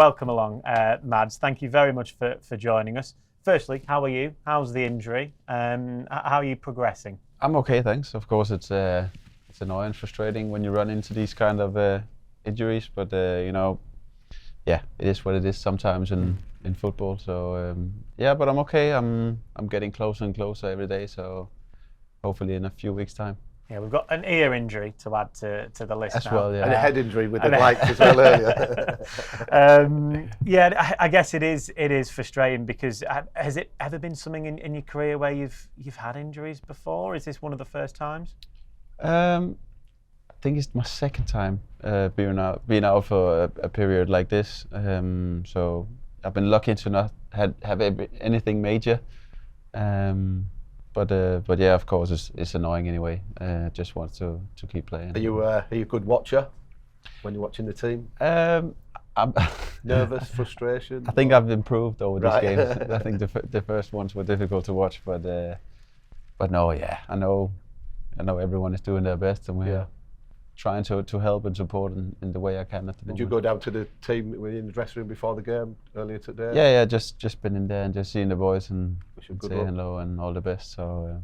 Welcome along, Mads. Thank you very much for joining us. Firstly, how are you? How's the injury? How are you progressing? I'm okay, thanks. Of course, it's annoying, frustrating when you run into these kind of injuries, but it is what it is sometimes in football. So but I'm okay. I'm getting closer and closer every day. So hopefully in a few weeks' time. Yeah, we've got an ear injury to add to the list as now. well, yeah. And a head injury with the bikes as well earlier. I guess it is frustrating because has it ever been something in your career where you've had injuries before? Is this one of the first times? I think it's my second time being out for a period like this. So I've been lucky to not have anything major. But yeah, of course, it's annoying anyway. Just want to keep playing. Are you a good watcher when you're watching the team? I'm Nervous, frustration? I think I've improved over these games. I think the first ones were difficult to watch, but no, yeah, I know everyone is doing their best, and we're trying to help and support in the way I can at the moment. Did you go down to the team in the dressing room before the game earlier today? Yeah, just been in there and just seeing the boys and say luck. hello and all the best. So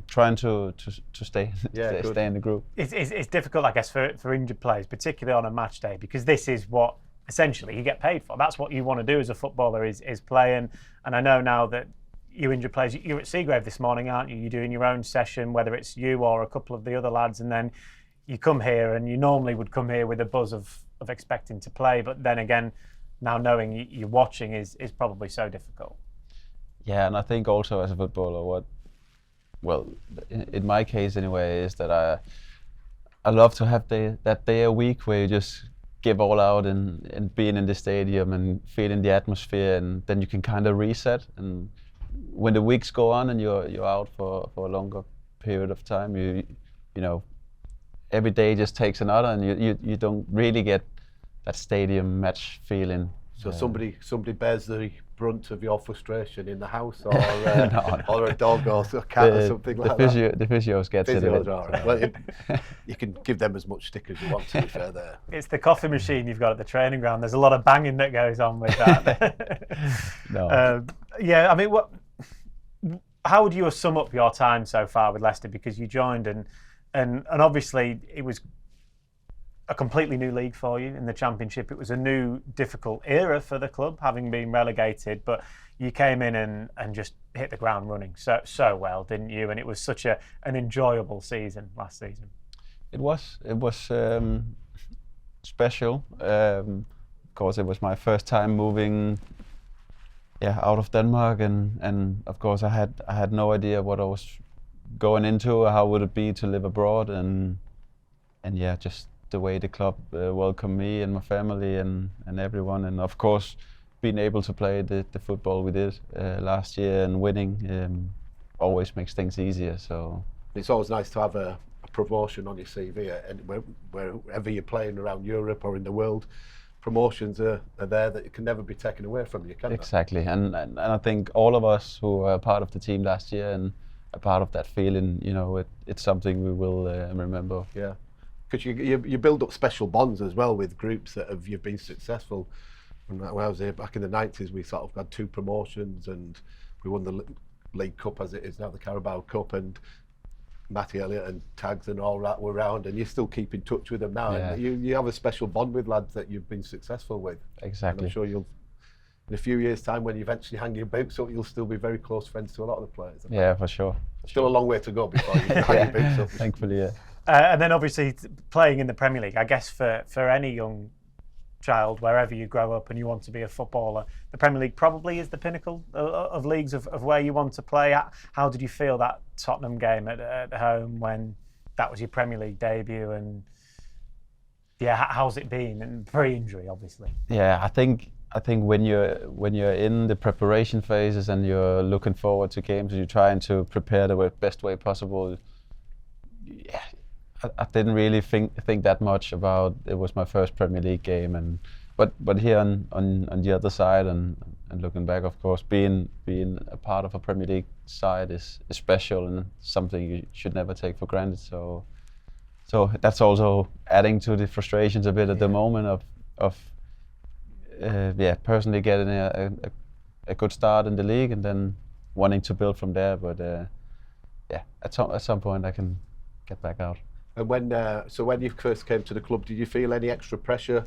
trying to stay in the group. It's difficult, I guess, for injured players, particularly on a match day, because this is what essentially you get paid for. That's what you want to do as a footballer is play. And I know now that you injured players, you're at Seagrave this morning, aren't you? You're doing your own session, whether it's you or a couple of the other lads, and then you come here, and you normally would come here with a buzz of expecting to play, but then again, now knowing you're watching is probably so difficult. Yeah, and I think also as a footballer, in my case anyway, is that I love to have that day a week where you just give all out and being in the stadium and feeling the atmosphere, and then you can kind of reset. And when the weeks go on and you're out for a longer period of time, you know. Every day just takes another, and you don't really get that stadium match feeling. So somebody bears the brunt of your frustration in the house, or no. or a dog or a cat or something like that. The physios gets it. All right. Well, you can give them as much stick as you want, to be fair there. It's the coffee machine you've got at the training ground. There's a lot of banging that goes on with that. No. I mean, how would you sum up your time so far with Leicester? Because you joined and obviously it was a completely new league for you in the Championship. It was a new, difficult era for the club, having been relegated, but you came in and just hit the ground running so well, didn't you? And it was such an enjoyable season last season. It was special. Of course, it was my first time moving out of Denmark, and of course I had no idea what I was going into, how would it be to live abroad, and just the way the club welcomed me and my family and everyone, and of course being able to play the football we did last year and winning always makes things easier. So it's always nice to have a promotion on your CV, and wherever you're playing around Europe or in the world, promotions are there that can never be taken away from you, can they? Exactly, and I think all of us who were part of the team last year and a part of that feeling, it's something we will remember. Yeah, because you build up special bonds as well with groups that you've been successful. When I was here back in the 90s, we sort of had 2 promotions, and we won the League Cup, as it is now the Carabao Cup, and Matty Elliott and Tags and all that were around, and you still keep in touch with them now. Yeah. And you have a special bond with lads that you've been successful with. Exactly. And I'm sure you'll, in a few years' time, when you eventually hang your boots up, you'll still be very close friends to a lot of the players. Yeah, for sure. Still a long way to go before you hang your boots up. Thankfully, yeah. And then obviously playing in the Premier League, I guess for any young child, wherever you grow up and you want to be a footballer, the Premier League probably is the pinnacle of leagues of where you want to play. How did you feel that Tottenham game at home when that was your Premier League debut? And how's it been? And pre-injury, obviously. Yeah, I think when you're in the preparation phases and you're looking forward to games and you're trying to prepare the best way possible, I didn't really think that much about it. Was my first Premier League game, but here on the other side and looking back, of course, being a part of a Premier League side is special and something you should never take for granted. So that's also adding to the frustrations a bit at the moment of personally getting a good start in the league and then wanting to build from there. But at some point I can get back out. And when you first came to the club, did you feel any extra pressure?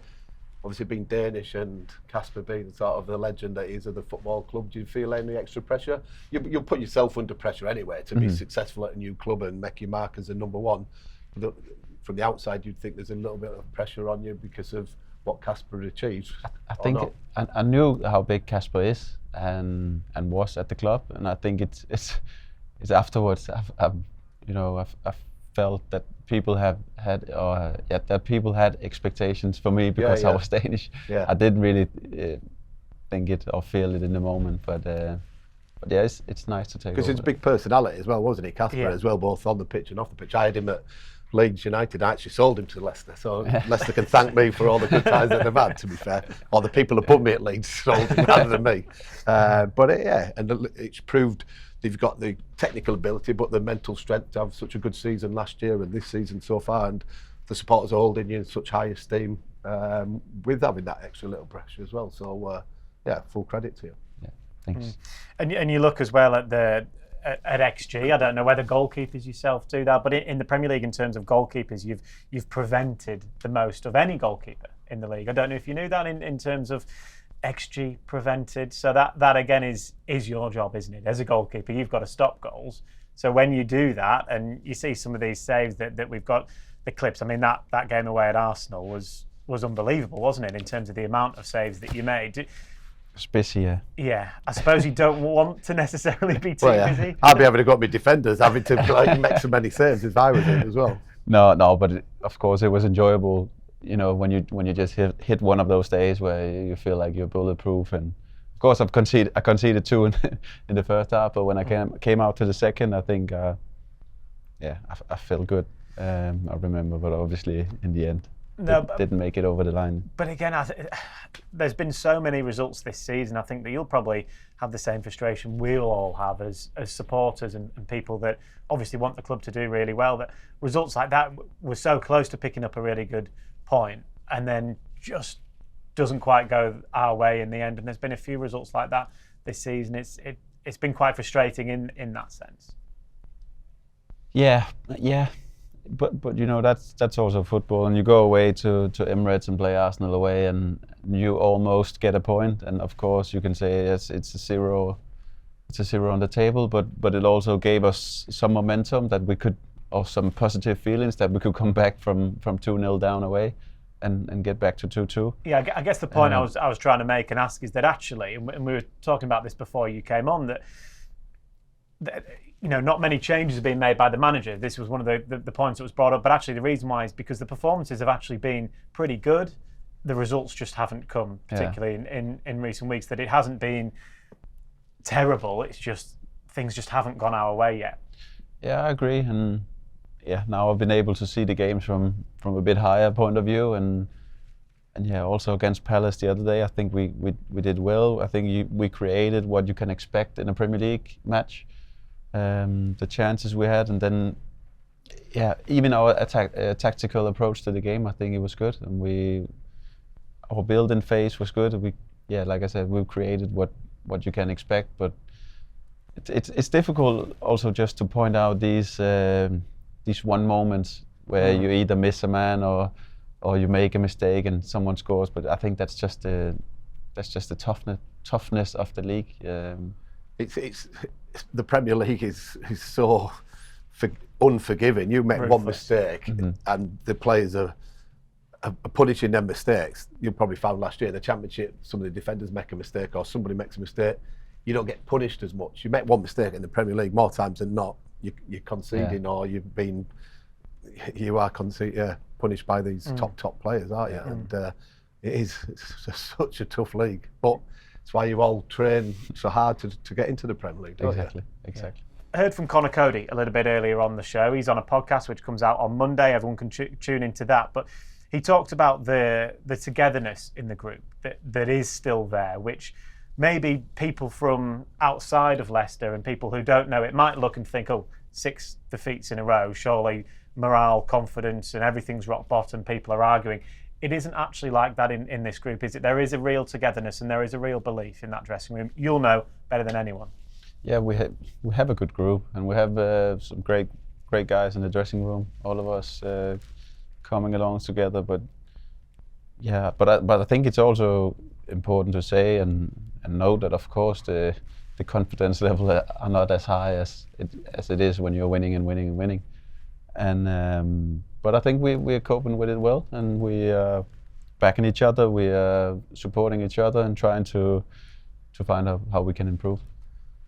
Obviously being Danish and Kasper being sort of the legend that he is of the football club, do you feel any extra pressure? You'll put yourself under pressure anyway to be successful at a new club and make your mark as a number one. From the outside, you'd think there's a little bit of pressure on you because of what Kasper achieved. I think I knew how big Kasper is and was at the club, and I think it's afterwards I've felt that people had expectations for me because I was Danish. Yeah. I didn't really think it or feel it in the moment, but yeah, it's nice to take. Because it's a big personality as well, wasn't he, Kasper? As well, both on the pitch and off the pitch. I had him at Leeds United. I actually sold him to Leicester, so Leicester can thank me for all the good times that they've had, to be fair. Or the people who put me at Leeds sold him rather than me. And it's proved they've got the technical ability, but the mental strength to have such a good season last year and this season so far, and the supporters are holding you in such high esteem with having that extra little pressure as well. So, full credit to you. Yeah, thanks. And you look as well at XG. I don't know whether goalkeepers yourself do that, but in the Premier League, in terms of goalkeepers, you've prevented the most of any goalkeeper in the league. I don't know if you knew that in terms of XG prevented. So that again is your job, isn't it? As a goalkeeper, you've got to stop goals. So when you do that, and you see some of these saves that we've got, the clips. I mean, that game away at Arsenal was unbelievable, wasn't it? In terms of the amount of saves that you made. It's busy, yeah. Yeah, I suppose you don't want to necessarily be too busy. I'd be having to go with my defenders, having to make so many saves if I was in as well. No, but of course it was enjoyable. You know, when you just hit one of those days where you feel like you're bulletproof, and of course I conceded two in the first half, but when I came out to the second, I think I felt good. I remember, but obviously in the end, didn't make it over the line. But again, there's been so many results this season. I think that you'll probably have the same frustration we'll all have as supporters and people that obviously want the club to do really well. That results like that were so close to picking up a really good point, and then just doesn't quite go our way in the end. And there's been a few results like that this season. It's been quite frustrating in that sense. Yeah. But you know, that's also football, and you go away to Emirates and play Arsenal away, and you almost get a point. And of course, you can say yes, it's a zero on the table, but it also gave us some momentum that we could, or some positive feelings that we could come back from 2-0 down away, and get back to 2-2. Yeah, I guess the point I was trying to make and ask is that actually, and we were talking about this before you came on, that you know, not many changes have been made by the manager. This was one of the points that was brought up, but actually the reason why is because the performances have actually been pretty good. The results just haven't come, particularly in recent weeks. That it hasn't been terrible. It's just things just haven't gone our way yet. Yeah, I agree, and now I've been able to see the games from a bit higher point of view, and also against Palace the other day, I think we did well. I think we created what you can expect in a Premier League match. The chances we had, and then even our tactical approach to the game, I think it was good, and our build-in phase was good. Like I said, we created what you can expect, but it's difficult also just to point out these one moments where you either miss a man or you make a mistake and someone scores. But I think that's just the toughness of the league. It's the Premier League is so unforgiving. You make one mistake, and the players are punishing them mistakes. You probably found last year in the Championship, some of the defenders make a mistake, or somebody makes a mistake. You don't get punished as much. You make one mistake in the Premier League, more times than not, you're conceding, or you are punished by these top players, aren't you? And it's such a tough league, but it's why you all train so hard to get into the Premier League, don't you? Exactly. I heard from Conor Cody a little bit earlier on the show. He's on a podcast which comes out on Monday. Everyone can tune into that. But he talked about the togetherness in the group that is still there, which maybe people from outside of Leicester and people who don't know it might look and think, 6 defeats in a row, surely morale, confidence and everything's rock bottom, people are arguing. it isn't actually like that in this group, is it? There is a real togetherness and there is a real belief in that dressing room. You'll know better than anyone. Yeah, we have a good group, and we have some great guys in the dressing room. All of us coming along together. But yeah, but I think it's also important to say and note that, of course, the confidence level are not as high as it is when you're winning and winning and winning. And but I think we're coping with it well, and we are backing each other. We are supporting each other and trying to find out how we can improve.